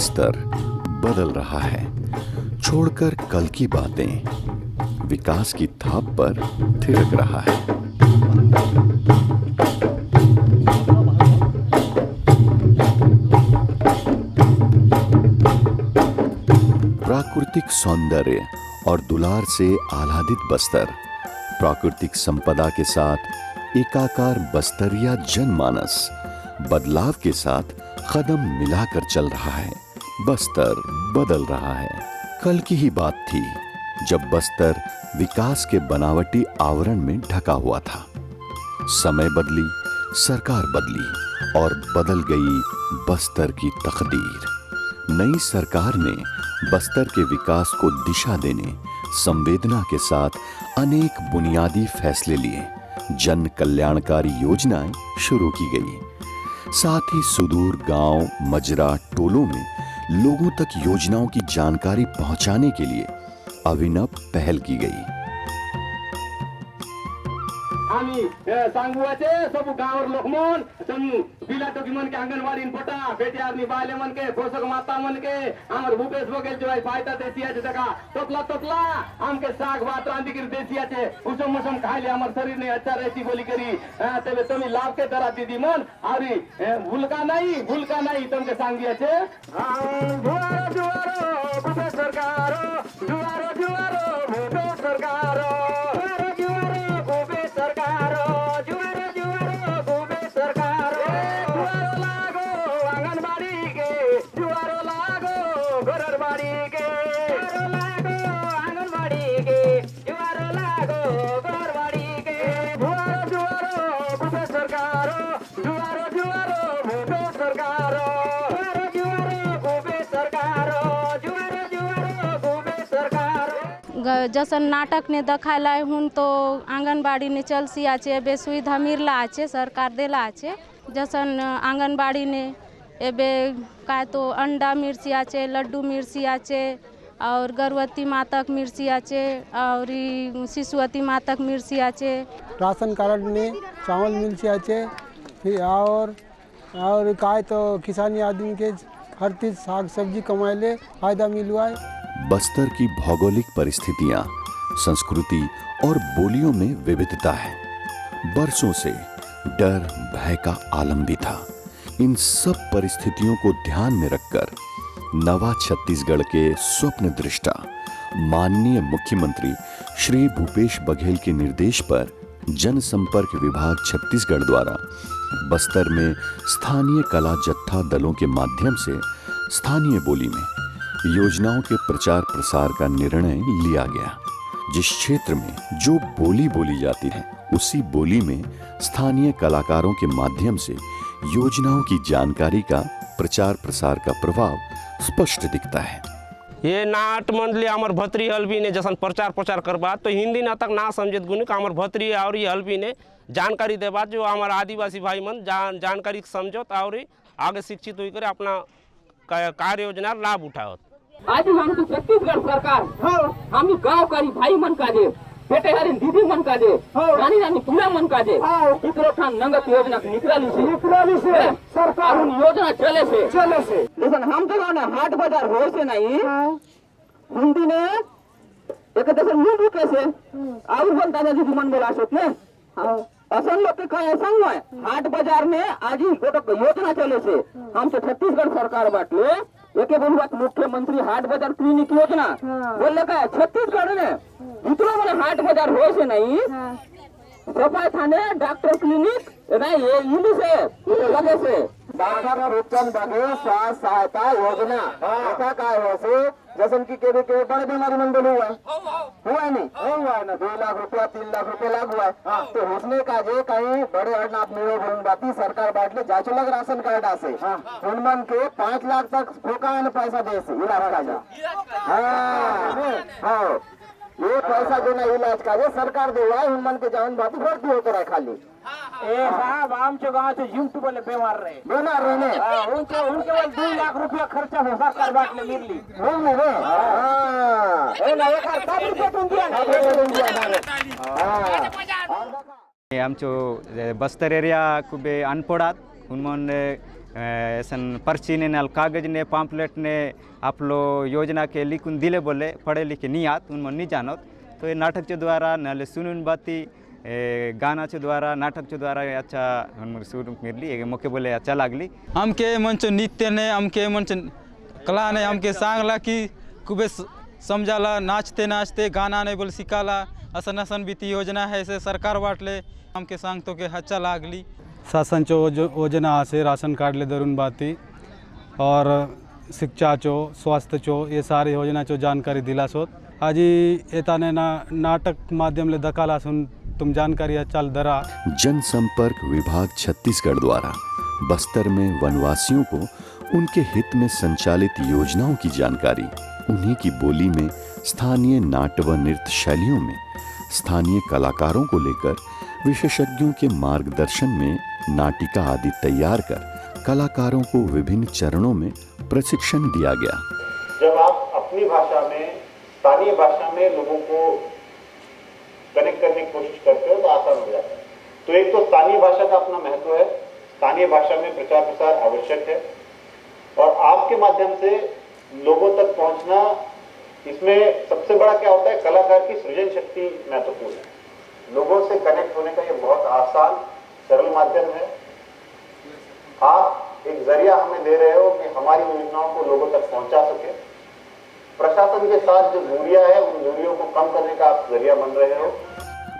बस्तर बदल रहा है, छोड़कर कल की बातें विकास की थाप पर थिरक रहा है। प्राकृतिक सौंदर्य और दुलार से आह्लादित बस्तर, प्राकृतिक संपदा के साथ एकाकार बस्तरिया जनमानस बदलाव के साथ कदम मिलाकर चल रहा है। बस्तर बदल रहा है। कल की ही बात थी जब बस्तर विकास के बनावटी आवरण में ढका हुआ था। समय बदली, सरकार बदली और बदल गई बस्तर की तकदीर। नई सरकार ने बस्तर के विकास को दिशा देने संवेदना के साथ अनेक बुनियादी फैसले लिए, जन कल्याणकारी योजनाएं शुरू की गई। साथ ही सुदूर गांव, मजरा, टोलों में लोगों तक योजनाओं की जानकारी पहुंचाने के लिए अभिनव पहल की गई। आम्ही सांगुवाचे सब गाँवर लोक मन बिला टोकी मन के आंगनबाड़ी पटा बेटियारनी बाले मन के पोषक माता मन के हमर भूपेश बघेल जो फायदा देसिया छे देखा टोपला टोपला आम के साग भात रांधी कर देसिया छे उसम मौसम खाइले हमर शरीर ने अच्छा रहती बोली करी तबे तुम लाभ के तरह दीदी मन आरी भूलका नहीं तुमके सांगिया छे जुआरो जुआरो भूपेश सरकार जुआरो जुआरो भूपेश सरकार जसन नाटक ने देखाला हूँ तो आंगनबाड़ी ने चल सिया छे बे सुविधा मिलला छे सरकार देला छे। जसन आंगनबाड़ी ने एबे का तो अंडा मिर्सिया छे, लड्डू मिर्सिया छे और गर्भवती मातक मिर्सिया छे और शिशुवती मातक मिर्सिया छे। राशन कार्ड में चावल मिर्सिया छे फिर और का तो किसानी आदमी के हर चीज साग सब्जी कमाइले फायदा मिलवा है। बस्तर की भौगोलिक परिस्थितियां, संस्कृति और बोलियों में विविधता है। बरसों से डर भय का आलम भी था। इन सब परिस्थितियों को ध्यान में रखकर नवा छत्तीसगढ़ के स्वप्न दृष्टा माननीय मुख्यमंत्री श्री भूपेश बघेल के निर्देश पर जनसंपर्क विभाग छत्तीसगढ़ द्वारा बस्तर में स्थानीय कला जत्था दलों के माध्यम से स्थानीय बोली में योजनाओं के प्रचार प्रसार का निर्णय लिया गया। जिस क्षेत्र में जो बोली बोली जाती है उसी बोली में स्थानीय कलाकारों के माध्यम से योजनाओं की जानकारी का प्रचार प्रसार का प्रभाव स्पष्ट दिखता है। ये नाट मंडली आमर भत्री हल्बी ने जसन प्रचार करबा तो हिंदी नाटक ना समझत गुनी का आमर भत्री और ये हल्बी ने जानकारी देबा जो हमारे आदिवासी भाई मन जानकारी समझत और आगे शिक्षित होकर अपना कार्य योजना लाभ उठाओ। आज हम तो छत्तीसगढ़ सरकार हम गाँव करी भाई मन का दे बेटे हरी दीदी मन का दे रानी रानी पूरा मन का दे इतरो खान नंगत योजना निकराली से सरकार उन योजना चले से लेकिन हम तो ना हाट बाजार हो से नहीं हिंदी ने एक दसन मुंह कैसे और बोलता ना दीदी मन बोला सोच ने असल लोग के कहे संग है हाट बाजार में आज ही योजना चले से हम तो छत्तीसगढ़ सरकार बाटले एक बोलूँ मुख्यमंत्री हाट बाजार क्लिनिक योजना बोलने का छत्तीसगढ़ में इतना बड़ा हाट बाजार हो से नहीं सफाई थाने डॉक्टर क्लिनिक नहीं ये इली से लगे से डॉक्टर रूपचंद बघेल स्वास्थ्य सहायता योजना ऐसा का हो से जैसन की के बड़े बीमारी मन बोलू हुआ नहीं हुआ है ना 2 लाख रुपया 3 लाख रुपया लाग हुआ है तो उसने का जे कहीं बड़े अड़नाथ में बाती सरकार बांटले जाचो लग राशन कार्ड आसे उनमन के 5 लाख तक फोका पैसा दे से इलाज का जा हाँ ये पैसा देना इलाज का सरकार दे हुआ उनमन के जान बाती भर्ती होकर है खाली साहब आमचे गाँव से यूट्यूब वाले बीमार रहे ने उनके 2 लाख रुपया खर्चा हो सरकार बाटले मिलली आमचो बस्तर एरिया खूब अनपढ़ात उनमन ऐसन पर्ची ने नाल कागज ने पाम्पलेट ने आप लो योजना के लिखुन दिले बोले पढ़े लिखे नहीं आत उन नहीं जानत तो ये नाटक के द्वारा नाले सुनुन बाती गाना के द्वारा नाटक के द्वारा अच्छा हम सुन मिली मौके बोले अच्छा लागली हमके मंच नृत्य ने हमके मंच कला ने हमके सांगला की खूबे समझाला नाचते नाचते गाना ने बोल सिखाला असन असन बीती योजना है से सरकार वाटले हमके सांग तो के अच्छा लागली शासनचो योजना आसे राशन कार्ड ले दरून बाती और शिक्षा चो स्वास्थ्य चो ये सारी योजना चो जानकारी दिला सोत आज एताने नाटक माध्यम ले दकाला सुन तुम जानकारी अच्छा दरा। जनसंपर्क विभाग छत्तीसगढ़ द्वारा बस्तर में वनवासियों को उनके हित में संचालित योजनाओं की जानकारी उन्हीं की बोली में स्थानीय नाट्य व नृत्य शैलियों में स्थानीय कलाकारों को लेकर विशेषज्ञों के मार्गदर्शन में नाटिका आदि तैयार कर कलाकारों को विभिन्न चरणों में प्रशिक्षण दिया गया। जब आप अपनी भाषा में स्थानीय भाषा में लोगों को कनेक्ट करने की कोशिश करते हो तो आसान हो जाता है। तो एक तो स्थानीय भाषा का अपना महत्व है, स्थानीय भाषा में प्रचार प्रसार आवश्यक है और आपके माध्यम से लोगों तक पहुंचना, इसमें सबसे बड़ा क्या होता है, कलाकार की सृजन शक्ति महत्वपूर्ण है। लोगों से कनेक्ट होने का ये बहुत आसान सरल माध्यम है। आप एक जरिया हमें दे रहे हो कि हमारी योजनाओं को लोगों तक पहुंचा सके। प्रशासन के साथ जो दूरियां है उन दूरियों को कम करने का आप जरिया बन रहे हो।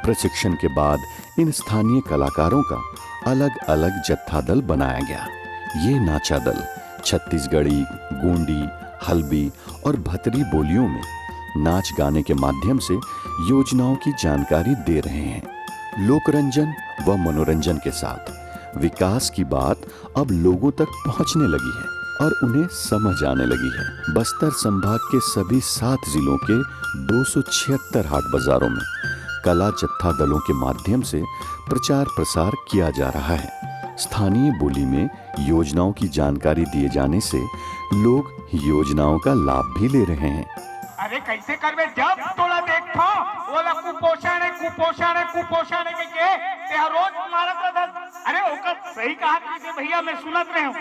प्रशिक्षण के बाद इन स्थानीय कलाकारों का अलग अलग जत्था दल बनाया गया। ये नाचा दल छत्तीसगढ़ी, गोंडी, हल्बी और भतरी बोलियों में नाच गाने के माध्यम से योजनाओं की जानकारी दे रहे हैं। लोकरंजन व मनोरंजन के साथ विकास की बात अब लोगों तक पहुंचने लगी है और उन्हें समझ आने लगी है। बस्तर संभाग के सभी 7 जिलों के 276 हाट बाजारों में कला जत्था दलों के माध्यम से प्रचार प्रसार किया जा रहा है। स्थानीय बोली में योजनाओं की जानकारी दिए जाने से लोग योजनाओं का लाभ भी ले रहे हैं। अरे कैसे करबे जब तोला देखो ओला कुपोषण है के ते रोज मारत रहत। अरे ओकर सही कहा कि भैया मैं सुनत रहे हूं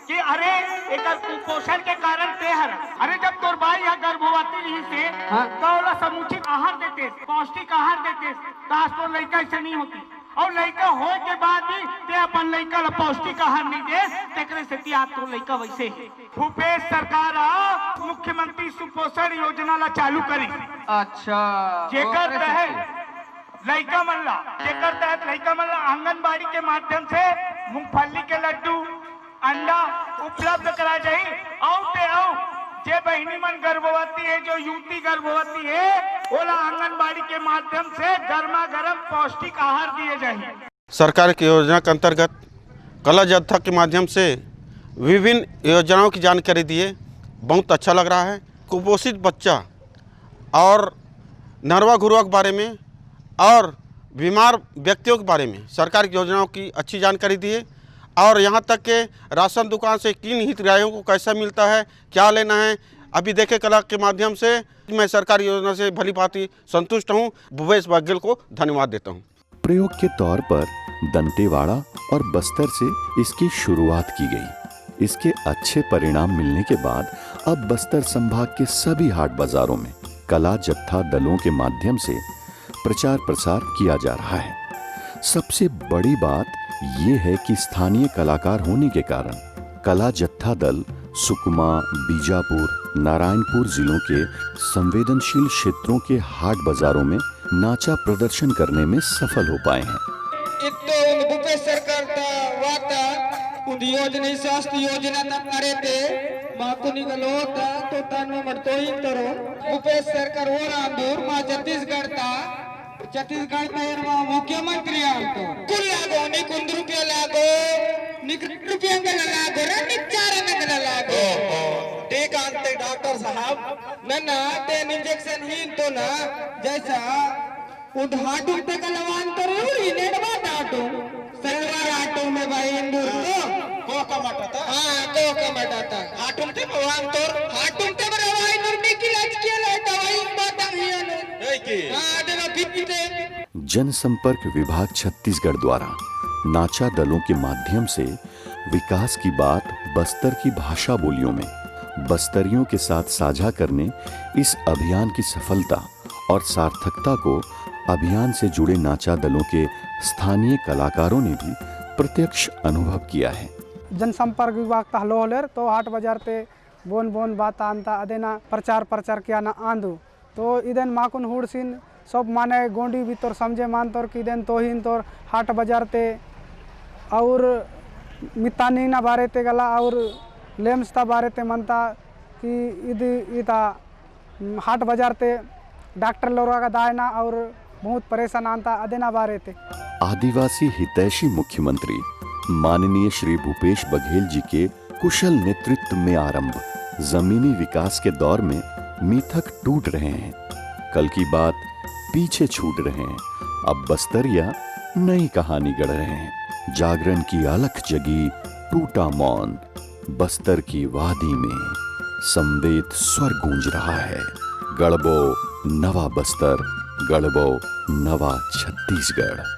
कि अरे एकर कुपोषण के कारण ते हर अरे जब तोर बाई या गर्भवती रही से तो ओला समुचित आहार देते, पौष्टिक आहार देते, तास तो लड़का ऐसे नहीं होती और लड़का हो के बाद भी ते अपन लड़का ला पौष्टिक आहार नहीं दे तेकरे से ती तो लड़का वैसे ही। भूपेश सरकार मुख्यमंत्री सुपोषण योजना ला चालू करी। अच्छा जेकर तहत लड़का मन ला आंगनबाड़ी के माध्यम से मूंगफली के लड्डू, अंडा उपलब्ध करा जाये और जे बहनी मन गर्भवती है, जो युवती गर्भवती है, ओला आंगनबाड़ी के माध्यम से गर्मा गर्म पौष्टिक आहार दिए जाए। सरकार की योजना के अंतर्गत कला जत्था के माध्यम से विभिन्न योजनाओं की जानकारी दिए, बहुत अच्छा लग रहा है। कुपोषित बच्चा और नरवा घुरवा के बारे में और बीमार व्यक्तियों के बारे में सरकार की योजनाओं की अच्छी जानकारी दिए और यहाँ तक के राशन दुकान से किन हितग्राहियों को कैसा मिलता है, क्या लेना है, अभी देखे कला के माध्यम से मैं सरकारी योजना से भली भांति संतुष्ट हूँ। भूपेश बघेल को धन्यवाद देता हूँ। प्रयोग के तौर पर दंतेवाड़ा और बस्तर से इसकी शुरुआत की गई। इसके अच्छे परिणाम मिलने के बाद अब बस्तर संभाग के सभी हाट बाजारों में कला जत्था दलों के माध्यम से प्रचार प्रसार किया जा रहा है। सबसे बड़ी बात ये है कि स्थानीय कलाकार होने के कारण कला जत्था दल सुकमा, बीजापुर, नारायणपुर जिलों के संवेदनशील क्षेत्रों के हाट बाजारों में नाचा प्रदर्शन करने में सफल हो पाए हैं। भूपेश सरकार योजना स्वास्थ्य योजना करे थे मातुनी गलो तो तन्नो मरतोई तरो भूपेश सरकार वो रामदूर मा छत्तीसगढ़ में मुख्यमंत्री आंतो कुल लागो नि कुंद रुपया लागो निक रुपया गला लागो रे निचार में गला लागो ठीक आंते डॉक्टर साहब नन्ना ते इंजेक्शन ही तो ना जैसा उधाटू पे गलवान तो रे नेडवा डाटू सरकार आटो में भाई इंदूर तो कोका मटाता हां कोका मटाता आटुम ते भगवान तो आटुम ते बरवाई निर्मी की लाज के ले दवाई बाता हियन है की हां देना फिरते। जनसंपर्क विभाग छत्तीसगढ़ द्वारा नाचा दलों के माध्यम से विकास की बात बस्तर की भाषा बोलियों में बस्तरियों के साथ साझा करने इस अभियान की सफलता और सार्थकता को अभियान से जुड़े नाचा दलों के स्थानीय कलाकारों ने भी प्रत्यक्ष अनुभव किया है। जनसंपर्क विभाग तहलो होलेर तो हाट बाजार ते बोन बोन बात आंता अदेना प्रचार किया ना आंदू तो इधन माकुन हुड़सिन सब माने गोंडी भी तोर समझे मान तोर कि इधन तोहिन तोर हाट बाजार ते और मितानी ना बारे ते गला और लेम्सता बारे ते मनता कि इदा हाट बाजार ते डॉक्टर लोरा का दायना और बहुत परेशान आंता अदेना बारे थे। आदिवासी हितैषी मुख्यमंत्री माननीय श्री भूपेश बघेल जी के कुशल नेतृत्व में आरंभ जमीनी विकास के दौर में मिथक टूट रहे हैं। कल की बात पीछे छूट रहे हैं। अब बस्तरिया नई कहानी गढ़ रहे हैं। जागरण की अलख जगी, टूटा मौन, बस्तर की वादी में संवेद स्वर गूंज रहा है। गढ़बो नवा बस्तर, गढ़बो नवा छत्तीसगढ़।